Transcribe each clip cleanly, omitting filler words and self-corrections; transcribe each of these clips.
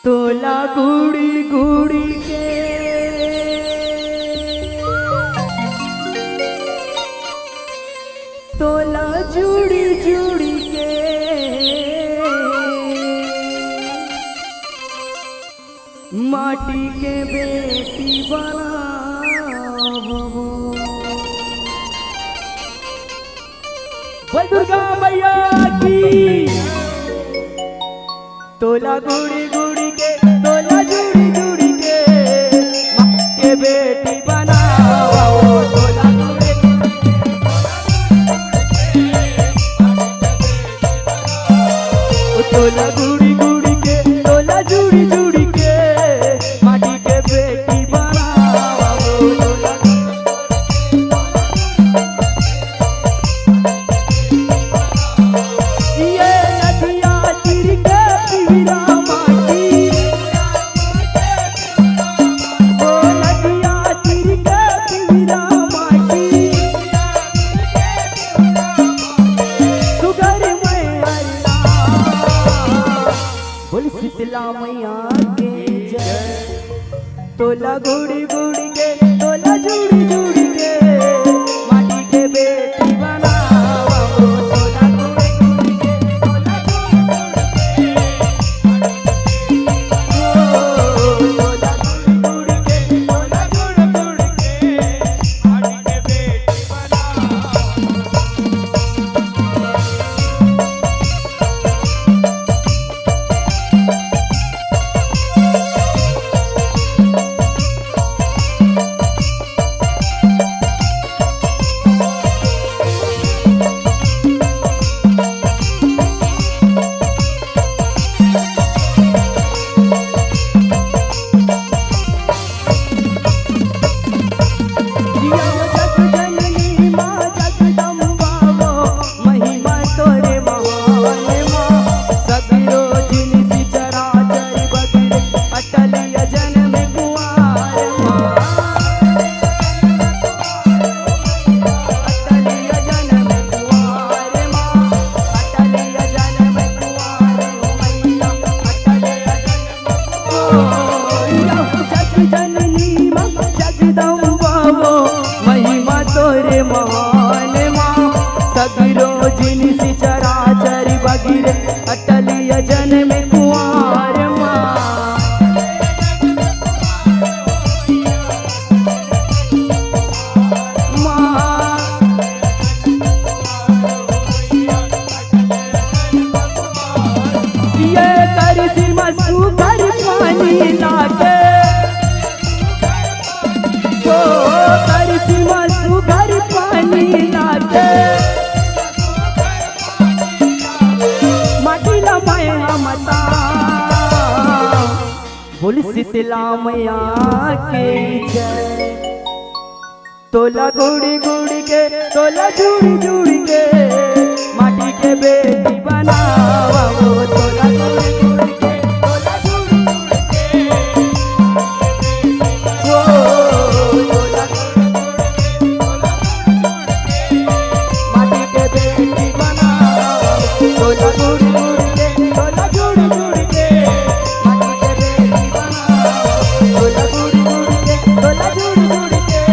तोला गुड़ी गुड़ी के तोला जुड़ी जुड़ी के माटी के बेटी बनावो। बोल दुर्गा मैया की। तोला गुड़ी गुड़ी के तोला जुड़ी जुड़ी के माटी के बेटी बनावो। तोला गुड़ी तोला गुड़ी गुड़ी के तोला जुड़ी जुड़ी के माटी के बेटी बनावो। ये नदिया तीर के पीरा माटी, ओ नदिया तीर के पीरा माटी, सुगर मैया बोल शीतला मैया के जय। तोला गुड़ी गुड़ी के तोला जुड़ी जुड़ी के माटी के बेटी बनावो। तोला गुड़ी गुड़ी के तोला जुड़ी जुड़ी के तोला गुड़ी गुड़ी के तोला जुड़ी जुड़ी के माटी के बेटी महान माँ सगरो जिनिसी चराचर बगिर अटलिय जन्म कुंवर माँ। ये करसी मसू कर पानी लागे, ओ करसी मसू घर पानी लागे, माटिला माया मता बोल शीतला मैया के जय। तोला गुड़ी गुड़ी के तोला जुड़ी जुड़ी के माटी के बेटी बनावो। तोला गुड़ी गुड़ी के तोला जुड़ी जुड़ी के तोला माटी के बेटी बनावो। तोला गुड़ी गुड़ी के तोला जुड़ी जुड़ी के माटी के बेटी बनावो। तोला गुड़ी गुड़ी के तोला जुड़ी जुड़ी के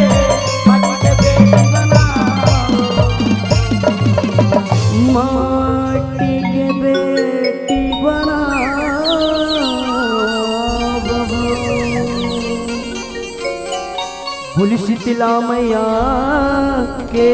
माटी के बेटी बनावो। माटी के बेटी बनावो। बोल शीतला मैया के